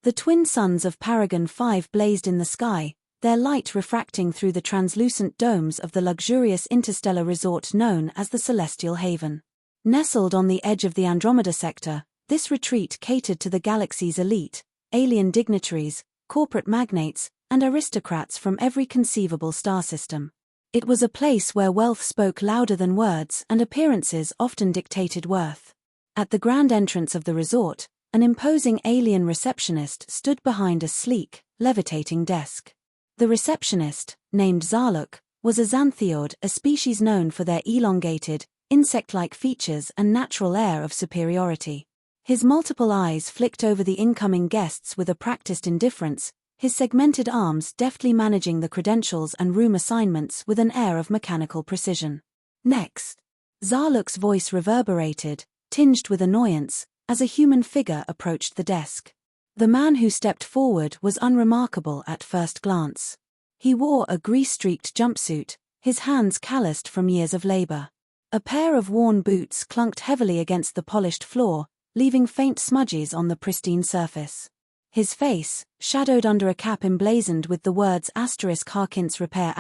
The twin suns of Paragon 5 blazed in the sky, their light refracting through the translucent domes of the luxurious interstellar resort known as the Celestial Haven. Nestled on the edge of the Andromeda sector, this retreat catered to the galaxy's elite, alien dignitaries, corporate magnates, and aristocrats from every conceivable star system. It was a place where wealth spoke louder than words and appearances often dictated worth. At the grand entrance of the resort, an imposing alien receptionist stood behind a sleek, levitating desk. The receptionist, named Zarluk, was a xantheod, a species known for their elongated, insect-like features and natural air of superiority. His multiple eyes flicked over the incoming guests with a practiced indifference, his segmented arms deftly managing the credentials and room assignments with an air of mechanical precision. Next, Zarluk's voice reverberated, tinged with annoyance, as a human figure approached the desk. The man who stepped forward was unremarkable at first glance. He wore a grease-streaked jumpsuit, his hands calloused from years of labor. A pair of worn boots clunked heavily against the polished floor, leaving faint smudges on the pristine surface. His face, shadowed under a cap emblazoned with the words *Harkins repair*,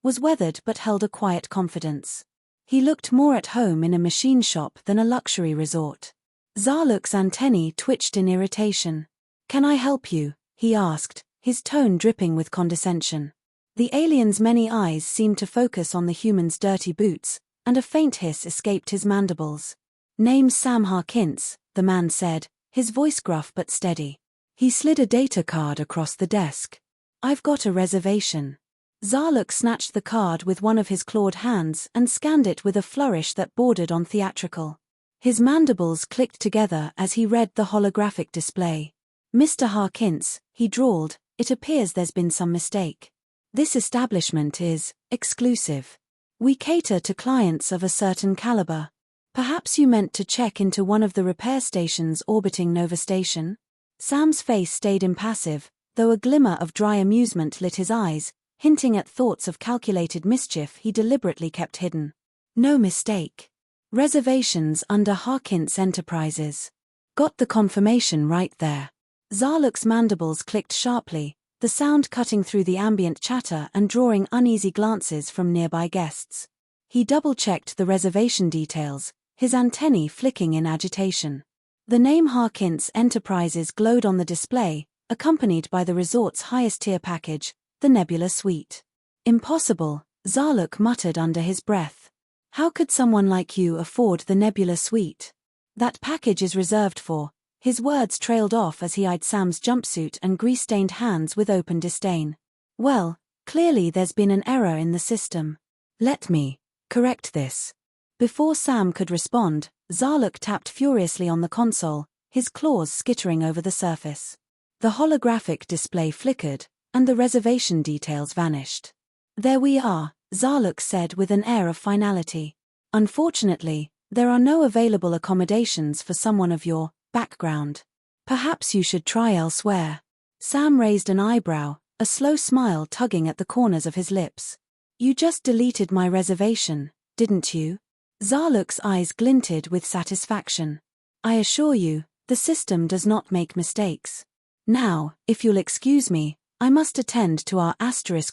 was weathered but held a quiet confidence. He looked more at home in a machine shop than a luxury resort. Zarluk's antennae twitched in irritation. "Can I help you?" he asked, his tone dripping with condescension. The alien's many eyes seemed to focus on the human's dirty boots, and a faint hiss escaped his mandibles. "Name's Sam Harkins," the man said, his voice gruff but steady. He slid a data card across the desk. "I've got a reservation." Zarluk snatched the card with one of his clawed hands and scanned it with a flourish that bordered on theatrical. His mandibles clicked together as he read the holographic display. "Mr. Harkins," he drawled, "it appears there's been some mistake. This establishment is exclusive. We cater to clients of a certain caliber. Perhaps you meant to check into one of the repair stations orbiting Nova Station?" Sam's face stayed impassive, though a glimmer of dry amusement lit his eyes, hinting at thoughts of calculated mischief he deliberately kept hidden. "No mistake. Reservations under Harkins Enterprises. Got the confirmation right there." Zarluk's mandibles clicked sharply, the sound cutting through the ambient chatter and drawing uneasy glances from nearby guests. He double-checked the reservation details, his antennae flicking in agitation. The name Harkins Enterprises glowed on the display, accompanied by the resort's highest-tier package, the Nebula Suite. "Impossible," Zarluk muttered under his breath. "How could someone like you afford the Nebula Suite? That package is reserved for—" His words trailed off as he eyed Sam's jumpsuit and grease-stained hands with open disdain. "Well, clearly there's been an error in the system. Let me correct this." Before Sam could respond, Zarluk tapped furiously on the console, his claws skittering over the surface. The holographic display flickered, and the reservation details vanished. "There we are," Zarluk said with an air of finality. "Unfortunately, there are no available accommodations for someone of your background. Perhaps you should try elsewhere." Sam raised an eyebrow, a slow smile tugging at the corners of his lips. "You just deleted my reservation, didn't you?" Zarluk's eyes glinted with satisfaction. "I assure you, the system does not make mistakes. Now, if you'll excuse me, I must attend to our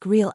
real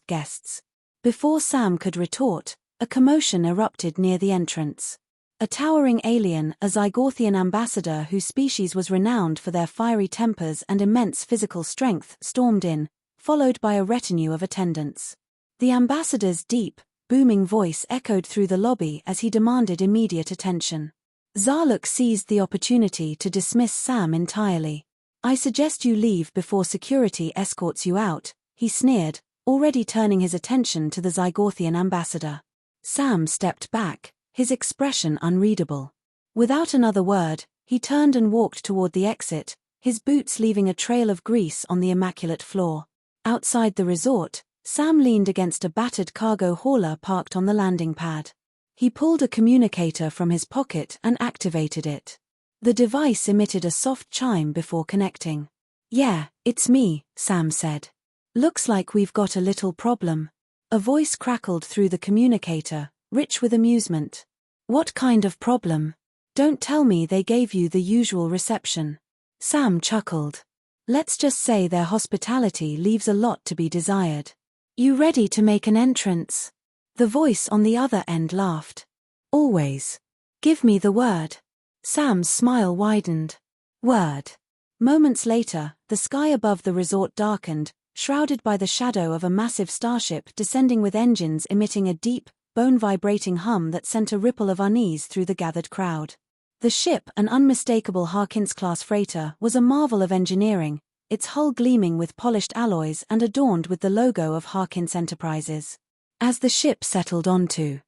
guests." Before Sam could retort, a commotion erupted near the entrance. A towering alien, a Xytherian ambassador whose species was renowned for their fiery tempers and immense physical strength, stormed in, followed by a retinue of attendants. The ambassador's deep, booming voice echoed through the lobby as he demanded immediate attention. Zarluk seized the opportunity to dismiss Sam entirely. "I suggest you leave before security escorts you out," he sneered, already turning his attention to the Xytherian ambassador. Sam stepped back, his expression unreadable. Without another word, he turned and walked toward the exit, his boots leaving a trail of grease on the immaculate floor. Outside the resort, Sam leaned against a battered cargo hauler parked on the landing pad. He pulled a communicator from his pocket and activated it. The device emitted a soft chime before connecting. "Yeah, it's me," Sam said. "Looks like we've got a little problem." A voice crackled through the communicator, rich with amusement. "What kind of problem? Don't tell me they gave you the usual reception." Sam chuckled. Let's just say their hospitality leaves a lot to be desired. You ready to make an entrance? The voice on the other end laughed. Always. Give me the word. Sam's smile widened. Word. Moments later, the sky above the resort darkened, shrouded by the shadow of a massive starship descending with engines emitting a deep, bone-vibrating hum that sent a ripple of unease through the gathered crowd. The ship, an unmistakable Harkins-class freighter, was a marvel of engineering, its hull gleaming with polished alloys and adorned with the logo of Harkins Enterprises. As the ship settled onto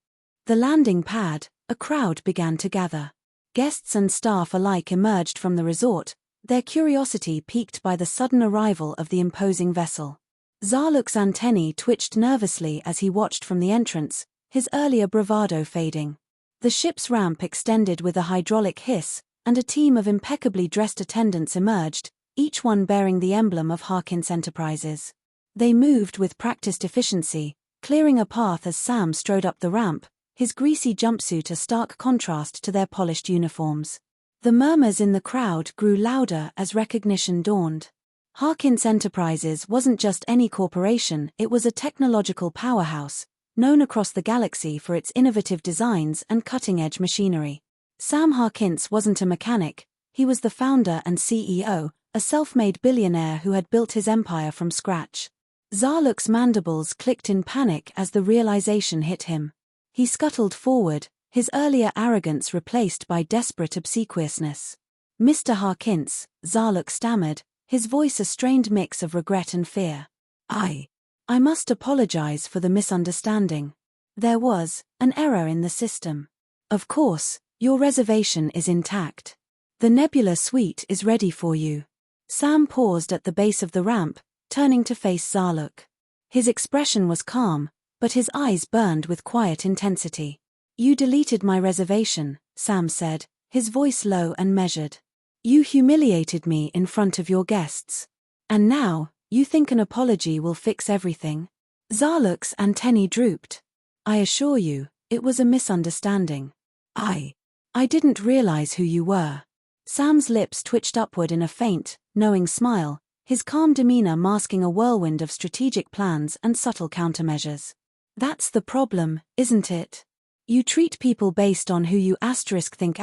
the landing pad, a crowd began to gather. Guests and staff alike emerged from the resort, their curiosity piqued by the sudden arrival of the imposing vessel. Zarluk's antennae twitched nervously as he watched from the entrance, his earlier bravado fading. The ship's ramp extended with a hydraulic hiss, and a team of impeccably dressed attendants emerged, each one bearing the emblem of Harkins Enterprises. They moved with practiced efficiency, clearing a path as Sam strode up the ramp, his greasy jumpsuit a stark contrast to their polished uniforms. The murmurs in the crowd grew louder as recognition dawned. Harkins Enterprises wasn't just any corporation, it was a technological powerhouse, known across the galaxy for its innovative designs and cutting-edge machinery. Sam Harkins wasn't a mechanic, he was the founder and CEO, a self-made billionaire who had built his empire from scratch. Zarluk's mandibles clicked in panic as the realization hit him. He scuttled forward, his earlier arrogance replaced by desperate obsequiousness. Mr. Harkins, Zarluk stammered, his voice a strained mix of regret and fear. I must apologize for the misunderstanding. There was an error in the system. Of course, your reservation is intact. The Nebula Suite is ready for you. Sam paused at the base of the ramp, turning to face Zarluk. His expression was calm, but his eyes burned with quiet intensity. You deleted my reservation, Sam said, his voice low and measured. You humiliated me in front of your guests. And now, you think an apology will fix everything? Zarluk's antennae drooped. I assure you, it was a misunderstanding. I didn't realize who you were. Sam's lips twitched upward in a faint, knowing smile, his calm demeanor masking a whirlwind of strategic plans and subtle countermeasures. That's the problem, isn't it? You treat people based on who you think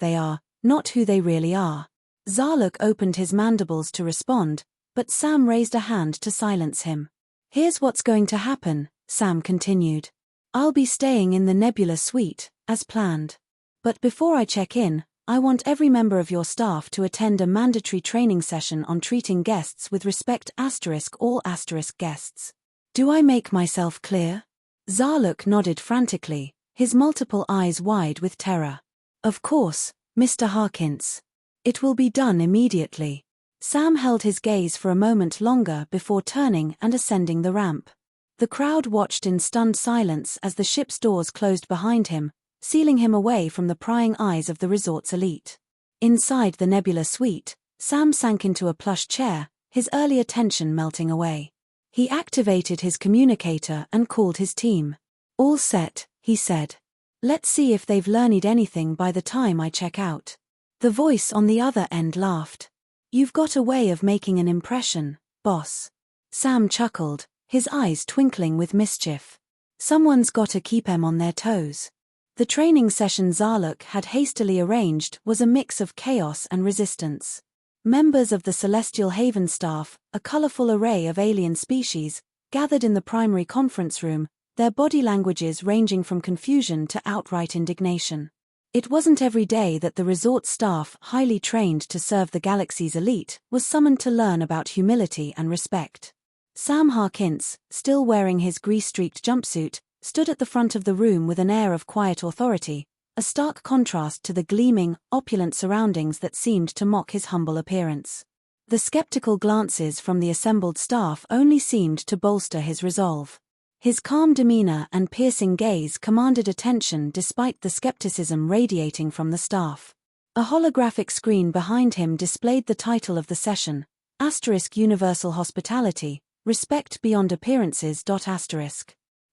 they are, not who they really are. Zarluk opened his mandibles to respond, but Sam raised a hand to silence him. Here's what's going to happen, Sam continued. I'll be staying in the Nebula Suite, as planned. But before I check in, I want every member of your staff to attend a mandatory training session on treating guests with respect all guests. Do I make myself clear? Zarluk nodded frantically, his multiple eyes wide with terror. Of course, Mr. Harkins. It will be done immediately. Sam held his gaze for a moment longer before turning and ascending the ramp. The crowd watched in stunned silence as the ship's doors closed behind him, sealing him away from the prying eyes of the resort's elite. Inside the Nebula Suite, Sam sank into a plush chair, his earlier tension melting away. He activated his communicator and called his team. All set, he said. Let's see if they've learned anything by the time I check out. The voice on the other end laughed. You've got a way of making an impression, boss. Sam chuckled, his eyes twinkling with mischief. Someone's got to keep 'em on their toes. The training session Zarluk had hastily arranged was a mix of chaos and resistance. Members of the Celestial Haven staff, a colorful array of alien species, gathered in the primary conference room, their body languages ranging from confusion to outright indignation. It wasn't every day that the resort staff, highly trained to serve the galaxy's elite, was summoned to learn about humility and respect. Sam Harkins, still wearing his grease-streaked jumpsuit, stood at the front of the room with an air of quiet authority, a stark contrast to the gleaming, opulent surroundings that seemed to mock his humble appearance. The skeptical glances from the assembled staff only seemed to bolster his resolve. His calm demeanor and piercing gaze commanded attention despite the skepticism radiating from the staff. A holographic screen behind him displayed the title of the session, *Universal Hospitality, Respect Beyond Appearances.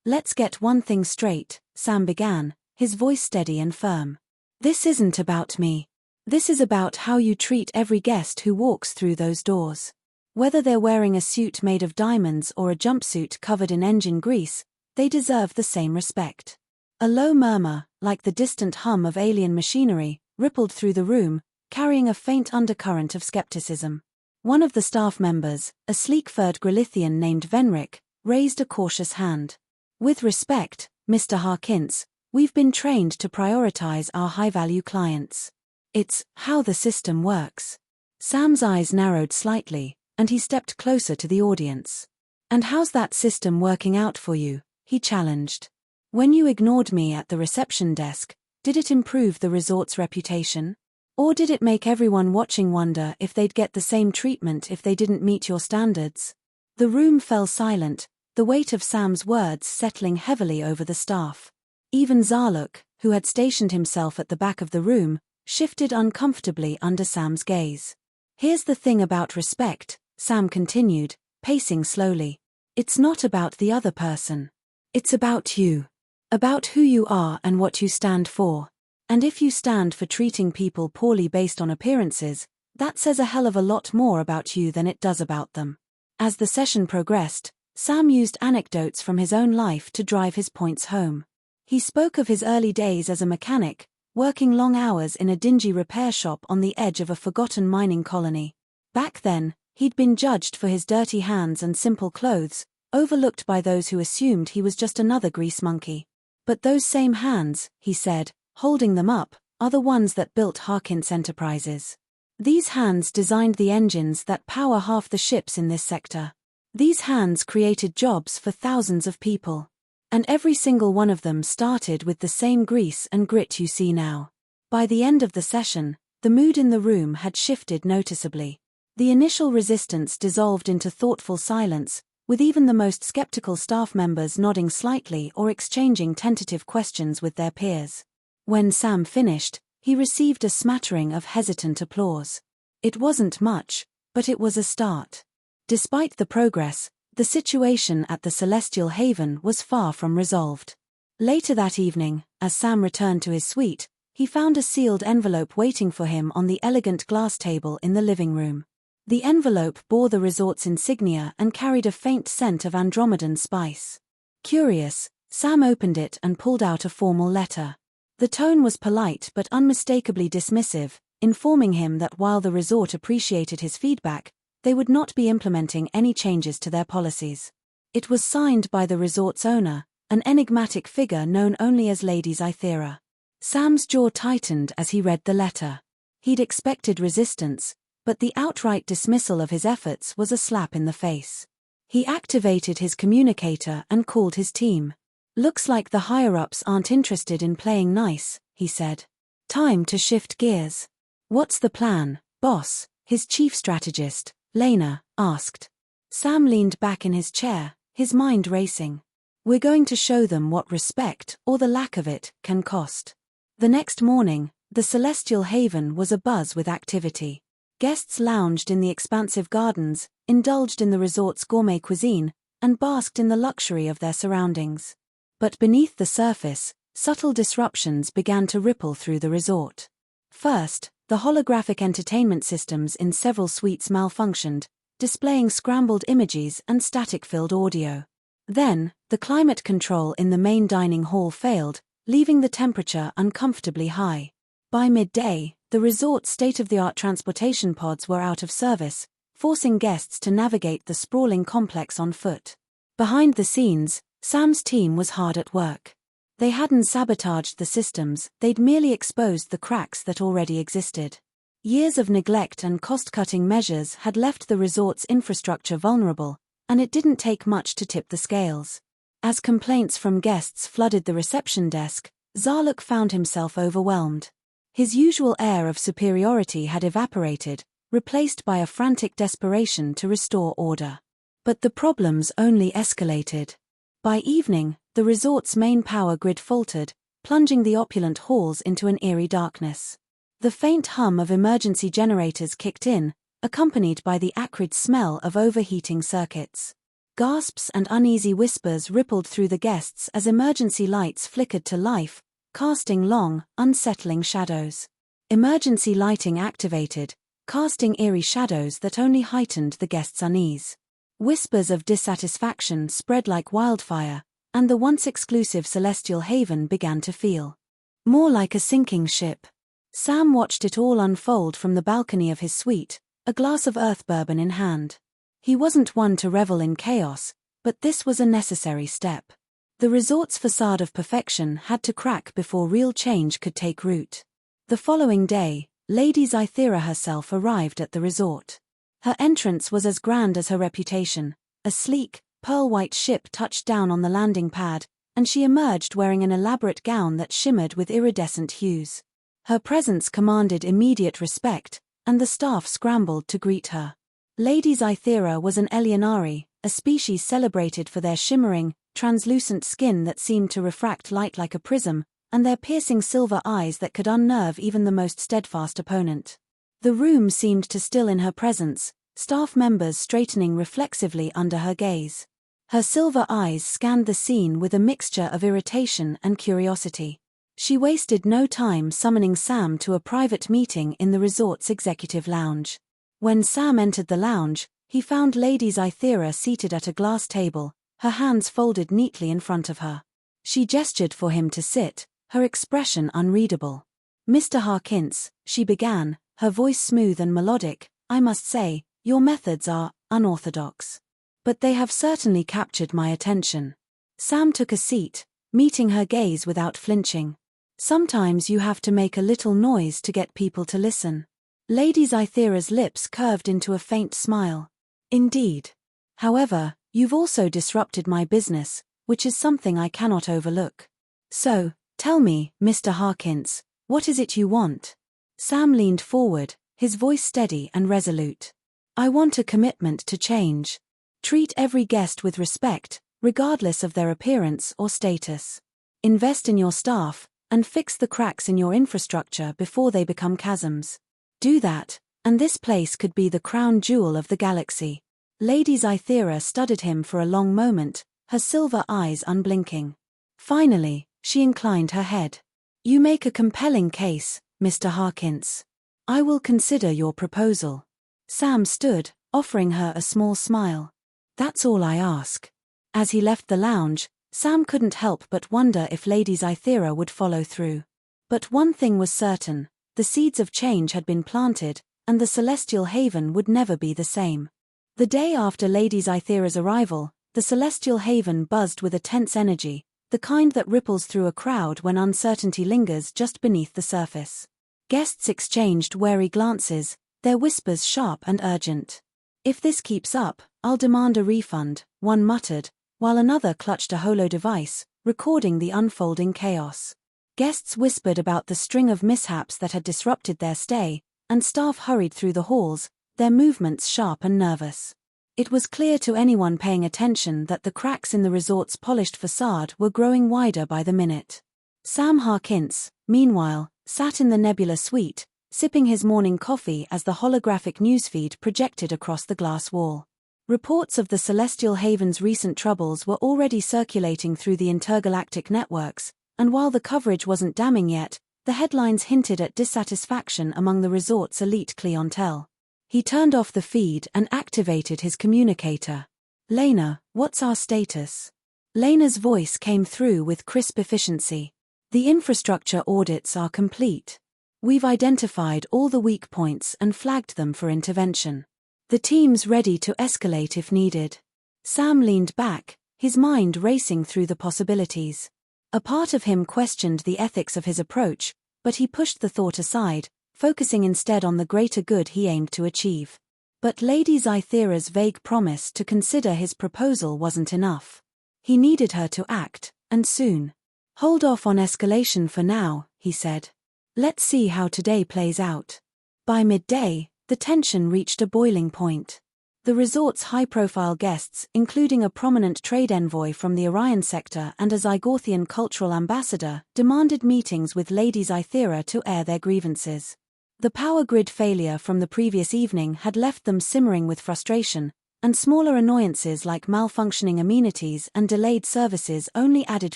Let's get one thing straight, Sam began, his voice steady and firm. This isn't about me. This is about how you treat every guest who walks through those doors. Whether they're wearing a suit made of diamonds or a jumpsuit covered in engine grease, they deserve the same respect. A low murmur, like the distant hum of alien machinery, rippled through the room, carrying a faint undercurrent of skepticism. One of the staff members, a sleek-furred Grillithian named Venric, raised a cautious hand. With respect, Mr. Harkins, we've been trained to prioritize our high-value clients. It's how the system works. Sam's eyes narrowed slightly, and he stepped closer to the audience. And how's that system working out for you? He challenged. When you ignored me at the reception desk, did it improve the resort's reputation? Or did it make everyone watching wonder if they'd get the same treatment if they didn't meet your standards? The room fell silent, the weight of Sam's words settling heavily over the staff. Even Zarluk, who had stationed himself at the back of the room, shifted uncomfortably under Sam's gaze. Here's the thing about respect, Sam continued, pacing slowly. It's not about the other person. It's about you. About who you are and what you stand for. And if you stand for treating people poorly based on appearances, that says a hell of a lot more about you than it does about them. As the session progressed, Sam used anecdotes from his own life to drive his points home. He spoke of his early days as a mechanic, working long hours in a dingy repair shop on the edge of a forgotten mining colony. Back then, he'd been judged for his dirty hands and simple clothes, overlooked by those who assumed he was just another grease monkey. But those same hands, he said, holding them up, are the ones that built Harkins Enterprises. These hands designed the engines that power half the ships in this sector. These hands created jobs for thousands of people. And every single one of them started with the same grease and grit you see now. By the end of the session, the mood in the room had shifted noticeably. The initial resistance dissolved into thoughtful silence, with even the most skeptical staff members nodding slightly or exchanging tentative questions with their peers. When Sam finished, he received a smattering of hesitant applause. It wasn't much, but it was a start. Despite the progress, the situation at the Celestial Haven was far from resolved. Later that evening, as Sam returned to his suite, he found a sealed envelope waiting for him on the elegant glass table in the living room. The envelope bore the resort's insignia and carried a faint scent of Andromedan spice. Curious, Sam opened it and pulled out a formal letter. The tone was polite but unmistakably dismissive, informing him that while the resort appreciated his feedback, they would not be implementing any changes to their policies. It was signed by the resort's owner, an enigmatic figure known only as Lady Xythera. Sam's jaw tightened as he read the letter. He'd expected resistance, but the outright dismissal of his efforts was a slap in the face. He activated his communicator and called his team. "Looks like the higher-ups aren't interested in playing nice," he said. "Time to shift gears." "What's the plan, boss?" his chief strategist, Lena, asked. Sam leaned back in his chair, his mind racing. "We're going to show them what respect, or the lack of it, can cost." The next morning, the Celestial Haven was abuzz with activity. Guests lounged in the expansive gardens, indulged in the resort's gourmet cuisine, and basked in the luxury of their surroundings. But beneath the surface, subtle disruptions began to ripple through the resort. First, the holographic entertainment systems in several suites malfunctioned, displaying scrambled images and static-filled audio. Then, the climate control in the main dining hall failed, leaving the temperature uncomfortably high. By midday, the resort's state-of-the-art transportation pods were out of service, forcing guests to navigate the sprawling complex on foot. Behind the scenes, Sam's team was hard at work. They hadn't sabotaged the systems, they'd merely exposed the cracks that already existed. Years of neglect and cost-cutting measures had left the resort's infrastructure vulnerable, and it didn't take much to tip the scales. As complaints from guests flooded the reception desk, Zarluk found himself overwhelmed. His usual air of superiority had evaporated, replaced by a frantic desperation to restore order. But the problems only escalated. By evening, the resort's main power grid faltered, plunging the opulent halls into an eerie darkness. The faint hum of emergency generators kicked in, accompanied by the acrid smell of overheating circuits. Gasps and uneasy whispers rippled through the guests as emergency lights flickered to life, casting long, unsettling shadows. Emergency lighting activated, casting eerie shadows that only heightened the guests' unease. Whispers of dissatisfaction spread like wildfire, and the once exclusive celestial haven began to feel more like a sinking ship. Sam watched it all unfold from the balcony of his suite, a glass of earth bourbon in hand. He wasn't one to revel in chaos, but this was a necessary step. The resort's facade of perfection had to crack before real change could take root. The following day, Lady Xythera herself arrived at the resort. Her entrance was as grand as her reputation. A sleek, pearl-white ship touched down on the landing pad, and she emerged wearing an elaborate gown that shimmered with iridescent hues. Her presence commanded immediate respect, and the staff scrambled to greet her. Lady Xythera was an Eleonari, a species celebrated for their shimmering, translucent skin that seemed to refract light like a prism, and their piercing silver eyes that could unnerve even the most steadfast opponent. The room seemed to still in her presence, staff members straightening reflexively under her gaze. Her silver eyes scanned the scene with a mixture of irritation and curiosity. She wasted no time summoning Sam to a private meeting in the resort's executive lounge. When Sam entered the lounge, he found Lady Xythera seated at a glass table, her hands folded neatly in front of her. She gestured for him to sit, her expression unreadable. "Mr. Harkins," she began, her voice smooth and melodic, "I must say, your methods are unorthodox. But they have certainly captured my attention." Sam took a seat, meeting her gaze without flinching. "Sometimes you have to make a little noise to get people to listen." Lady Xythera's lips curved into a faint smile. "Indeed. However, you've also disrupted my business, which is something I cannot overlook. So, tell me, Mr. Harkins, what is it you want?" Sam leaned forward, his voice steady and resolute. "I want a commitment to change. Treat every guest with respect, regardless of their appearance or status. Invest in your staff, and fix the cracks in your infrastructure before they become chasms. Do that, and this place could be the crown jewel of the galaxy." Lady Xythera studied him for a long moment, her silver eyes unblinking. Finally, she inclined her head. "You make a compelling case, Mr. Harkins. I will consider your proposal." Sam stood, offering her a small smile. "That's all I ask." As he left the lounge, Sam couldn't help but wonder if Lady Xythera would follow through. But one thing was certain, the seeds of change had been planted, and the celestial haven would never be the same. The day after Lady Xythera's arrival, the celestial haven buzzed with a tense energy, the kind that ripples through a crowd when uncertainty lingers just beneath the surface. Guests exchanged wary glances, their whispers sharp and urgent. "If this keeps up, I'll demand a refund," one muttered, while another clutched a holo device, recording the unfolding chaos. Guests whispered about the string of mishaps that had disrupted their stay, and staff hurried through the halls, their movements sharp and nervous. It was clear to anyone paying attention that the cracks in the resort's polished facade were growing wider by the minute. Sam Harkins, meanwhile, sat in the nebula suite, sipping his morning coffee as the holographic newsfeed projected across the glass wall. Reports of the Celestial Haven's recent troubles were already circulating through the intergalactic networks, and while the coverage wasn't damning yet, the headlines hinted at dissatisfaction among the resort's elite clientele. He turned off the feed and activated his communicator. "Lena, what's our status?" Lena's voice came through with crisp efficiency. "The infrastructure audits are complete. We've identified all the weak points and flagged them for intervention. The team's ready to escalate if needed." Sam leaned back, his mind racing through the possibilities. A part of him questioned the ethics of his approach, but he pushed the thought aside, focusing instead on the greater good he aimed to achieve. But Lady Xythera's vague promise to consider his proposal wasn't enough. He needed her to act, and soon. "Hold off on escalation for now," he said. "Let's see how today plays out." By midday, the tension reached a boiling point. The resort's high-profile guests, including a prominent trade envoy from the Orion sector and a Zygorthian cultural ambassador, demanded meetings with Lady Xythera to air their grievances. The power grid failure from the previous evening had left them simmering with frustration, and smaller annoyances like malfunctioning amenities and delayed services only added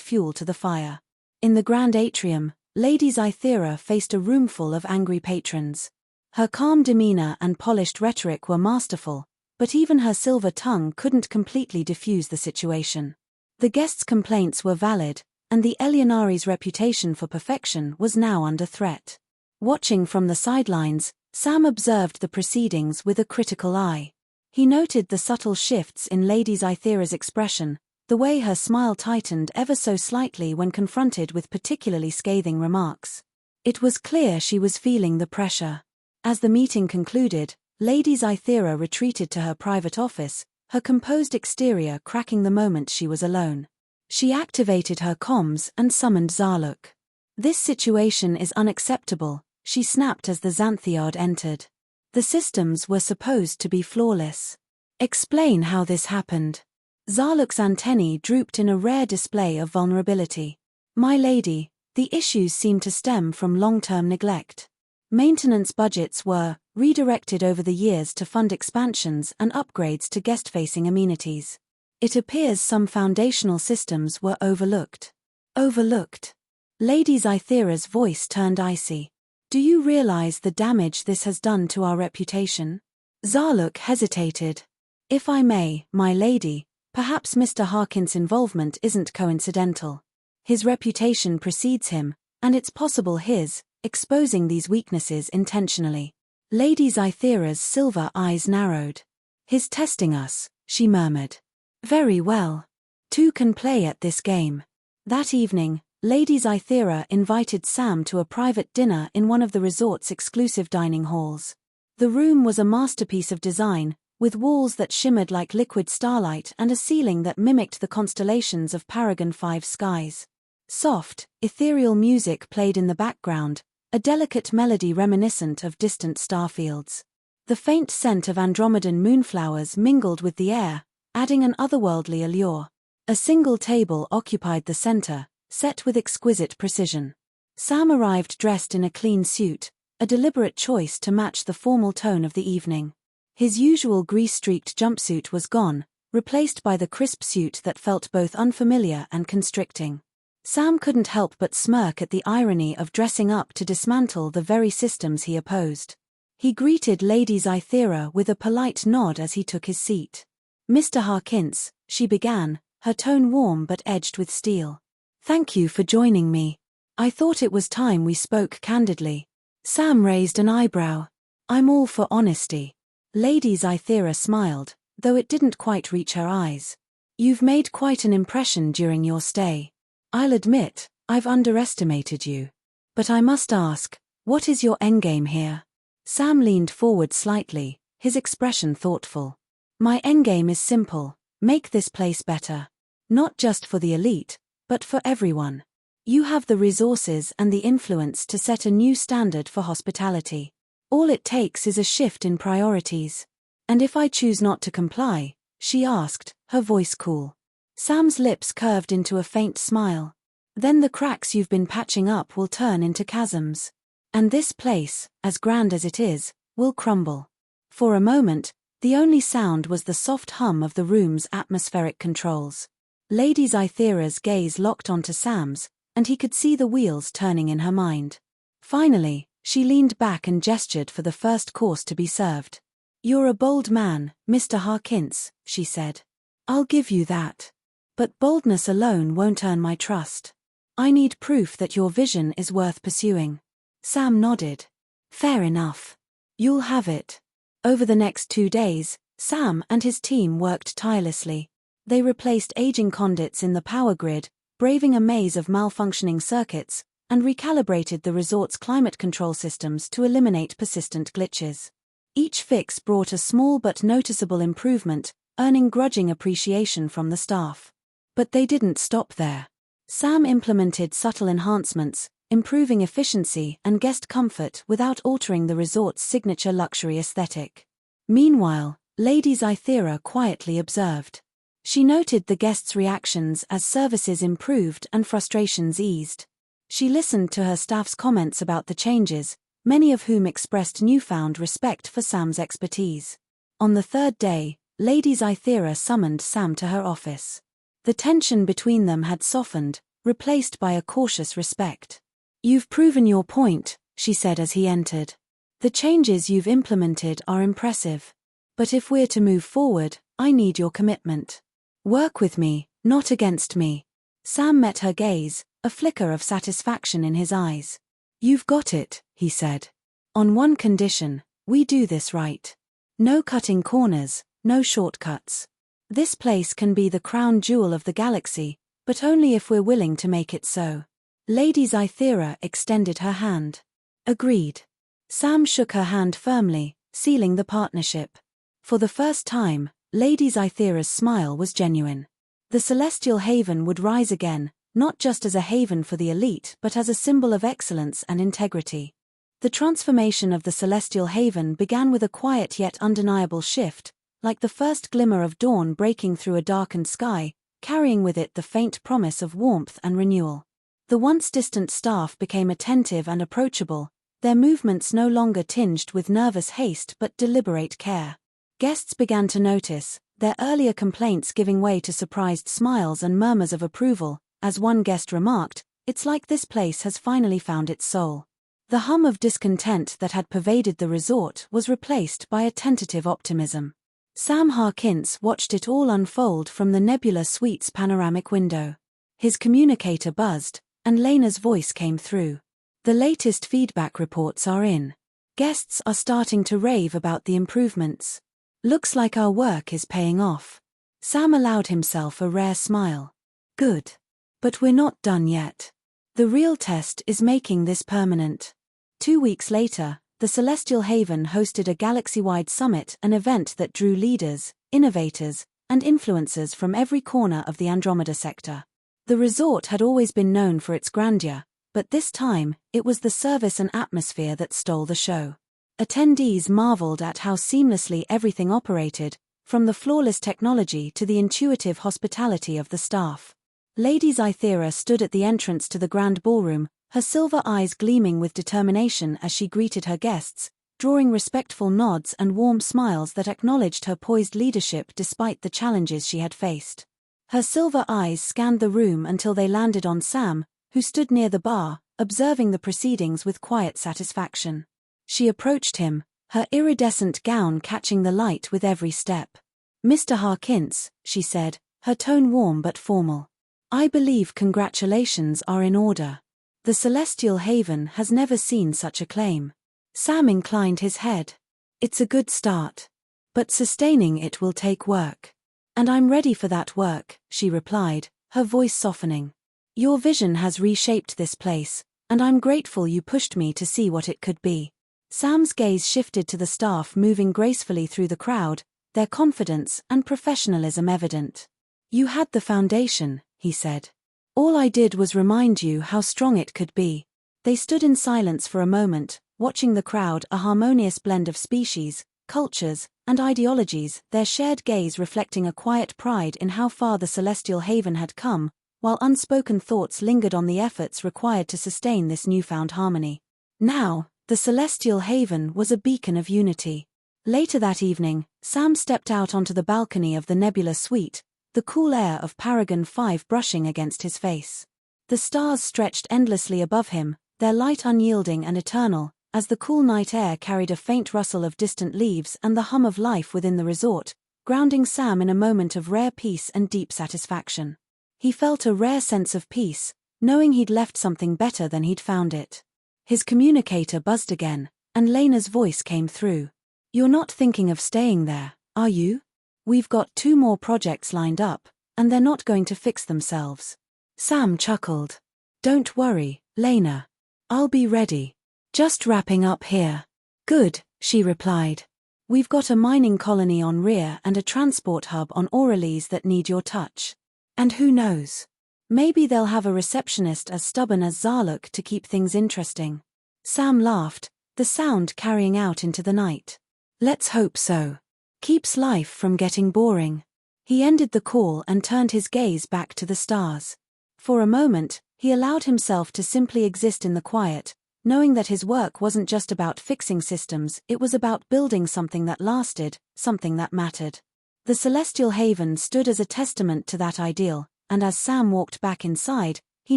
fuel to the fire. In the grand atrium, Lady Xythera faced a roomful of angry patrons. Her calm demeanor and polished rhetoric were masterful, but even her silver tongue couldn't completely diffuse the situation. The guests' complaints were valid, and the Eleonari's reputation for perfection was now under threat. Watching from the sidelines, Sam observed the proceedings with a critical eye. He noted the subtle shifts in Lady Xythera's expression, the way her smile tightened ever so slightly when confronted with particularly scathing remarks. It was clear she was feeling the pressure. As the meeting concluded, Lady Xythera retreated to her private office, her composed exterior cracking the moment she was alone. She activated her comms and summoned Zarluk. "This situation is unacceptable," she snapped as the Xanthiard entered. "The systems were supposed to be flawless. Explain how this happened." Zarluk's antennae drooped in a rare display of vulnerability. "My lady, the issues seem to stem from long-term neglect. Maintenance budgets were redirected over the years to fund expansions and upgrades to guest-facing amenities. It appears some foundational systems were overlooked." Overlooked? Lady Xythera's voice turned icy. "Do you realize the damage this has done to our reputation?" Zarluk hesitated. "If I may, my lady, perhaps Mr. Harkins' involvement isn't coincidental. His reputation precedes him, and it's possible his exposing these weaknesses intentionally." Lady Xythera's silver eyes narrowed. "His testing us," she murmured. "Very well. Two can play at this game." That evening, Lady Xythera invited Sam to a private dinner in one of the resort's exclusive dining halls. The room was a masterpiece of design, with walls that shimmered like liquid starlight and a ceiling that mimicked the constellations of Paragon 5 skies. Soft, ethereal music played in the background, a delicate melody reminiscent of distant starfields. The faint scent of Andromedan moonflowers mingled with the air, adding an otherworldly allure. A single table occupied the center, set with exquisite precision. Sam arrived dressed in a clean suit, a deliberate choice to match the formal tone of the evening. His usual grease-streaked jumpsuit was gone, replaced by the crisp suit that felt both unfamiliar and constricting. Sam couldn't help but smirk at the irony of dressing up to dismantle the very systems he opposed. He greeted Lady Xythera with a polite nod as he took his seat. "Mr. Harkins," she began, her tone warm but edged with steel. "Thank you for joining me. I thought it was time we spoke candidly." Sam raised an eyebrow. "I'm all for honesty." Lady Xythera smiled, though it didn't quite reach her eyes. "You've made quite an impression during your stay. I'll admit, I've underestimated you. But I must ask, what is your endgame here?" Sam leaned forward slightly, his expression thoughtful. "My endgame is simple: make this place better. Not just for the elite, but for everyone. You have the resources and the influence to set a new standard for hospitality. All it takes is a shift in priorities." "And if I choose not to comply?" she asked, her voice cool. Sam's lips curved into a faint smile. "Then the cracks you've been patching up will turn into chasms. And this place, as grand as it is, will crumble." For a moment, the only sound was the soft hum of the room's atmospheric controls. Lady Xythera's gaze locked onto Sam's, and he could see the wheels turning in her mind. Finally, she leaned back and gestured for the first course to be served. "You're a bold man, Mr. Harkins," she said. "I'll give you that. But boldness alone won't earn my trust. I need proof that your vision is worth pursuing." Sam nodded. "Fair enough. You'll have it." Over the next 2 days, Sam and his team worked tirelessly. They replaced aging conduits in the power grid, braving a maze of malfunctioning circuits, and recalibrated the resort's climate control systems to eliminate persistent glitches. Each fix brought a small but noticeable improvement, earning grudging appreciation from the staff. But they didn't stop there. Sam implemented subtle enhancements, improving efficiency and guest comfort without altering the resort's signature luxury aesthetic. Meanwhile, Lady Xythera quietly observed. She noted the guests' reactions as services improved and frustrations eased. She listened to her staff's comments about the changes, many of whom expressed newfound respect for Sam's expertise. On the 3rd day, Lady Xythera summoned Sam to her office. The tension between them had softened, replaced by a cautious respect. "You've proven your point," she said as he entered. "The changes you've implemented are impressive. But if we're to move forward, I need your commitment. Work with me, not against me." Sam met her gaze, a flicker of satisfaction in his eyes. "You've got it," he said. "On one condition, we do this right. No cutting corners, no shortcuts. This place can be the crown jewel of the galaxy, but only if we're willing to make it so." Lady Xythera extended her hand. "Agreed." Sam shook her hand firmly, sealing the partnership. For the first time, Lady Xythera's smile was genuine. The Celestial Haven would rise again, not just as a haven for the elite but as a symbol of excellence and integrity. The transformation of the Celestial Haven began with a quiet yet undeniable shift, like the first glimmer of dawn breaking through a darkened sky, carrying with it the faint promise of warmth and renewal. The once distant staff became attentive and approachable, their movements no longer tinged with nervous haste but deliberate care. Guests began to notice, their earlier complaints giving way to surprised smiles and murmurs of approval. As one guest remarked, "It's like this place has finally found its soul." The hum of discontent that had pervaded the resort was replaced by a tentative optimism. Sam Harkins watched it all unfold from the Nebula Suite's panoramic window. His communicator buzzed, and Lena's voice came through. "The latest feedback reports are in. Guests are starting to rave about the improvements. Looks like our work is paying off." Sam allowed himself a rare smile. "Good. But we're not done yet. The real test is making this permanent." 2 weeks later, the Celestial Haven hosted a galaxy-wide summit, an event that drew leaders, innovators, and influencers from every corner of the Andromeda sector. The resort had always been known for its grandeur, but this time, it was the service and atmosphere that stole the show. Attendees marveled at how seamlessly everything operated, from the flawless technology to the intuitive hospitality of the staff. Lady Xythera stood at the entrance to the grand ballroom, her silver eyes gleaming with determination as she greeted her guests, drawing respectful nods and warm smiles that acknowledged her poised leadership despite the challenges she had faced. Her silver eyes scanned the room until they landed on Sam, who stood near the bar, observing the proceedings with quiet satisfaction. She approached him, her iridescent gown catching the light with every step. "Mr. Harkins," she said, her tone warm but formal. "I believe congratulations are in order. The Celestial Haven has never seen such acclaim." Sam inclined his head. "It's a good start. But sustaining it will take work. And I'm ready for that work," she replied, her voice softening. "Your vision has reshaped this place, and I'm grateful you pushed me to see what it could be." Sam's gaze shifted to the staff moving gracefully through the crowd, their confidence and professionalism evident. "You had the foundation," he said. "All I did was remind you how strong it could be." They stood in silence for a moment, watching the crowd, a harmonious blend of species, cultures, and ideologies, their shared gaze reflecting a quiet pride in how far the Celestial Haven had come, while unspoken thoughts lingered on the efforts required to sustain this newfound harmony. Now, the Celestial Haven was a beacon of unity. Later that evening, Sam stepped out onto the balcony of the Nebula Suite, the cool air of Paragon 5 brushing against his face. The stars stretched endlessly above him, their light unyielding and eternal, as the cool night air carried a faint rustle of distant leaves and the hum of life within the resort, grounding Sam in a moment of rare peace and deep satisfaction. He felt a rare sense of peace, knowing he'd left something better than he'd found it. His communicator buzzed again, and Lena's voice came through. "You're not thinking of staying there, are you? We've got 2 more projects lined up, and they're not going to fix themselves." Sam chuckled. "Don't worry, Lena. I'll be ready. Just wrapping up here." "Good," she replied. "We've got a mining colony on Rhea and a transport hub on Aurelies that need your touch. And who knows? Maybe they'll have a receptionist as stubborn as Zarluk to keep things interesting." Sam laughed, the sound carrying out into the night. "Let's hope so. Keeps life from getting boring." He ended the call and turned his gaze back to the stars. For a moment, he allowed himself to simply exist in the quiet, knowing that his work wasn't just about fixing systems, it was about building something that lasted, something that mattered. The Celestial Haven stood as a testament to that ideal, and as Sam walked back inside, He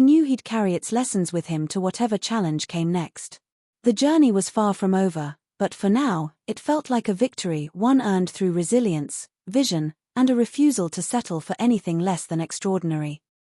knew he'd carry its lessons with him to whatever challenge came next. The journey was far from over, but for now, it felt like a victory, one earned through resilience, vision, and a refusal to settle for anything less than extraordinary.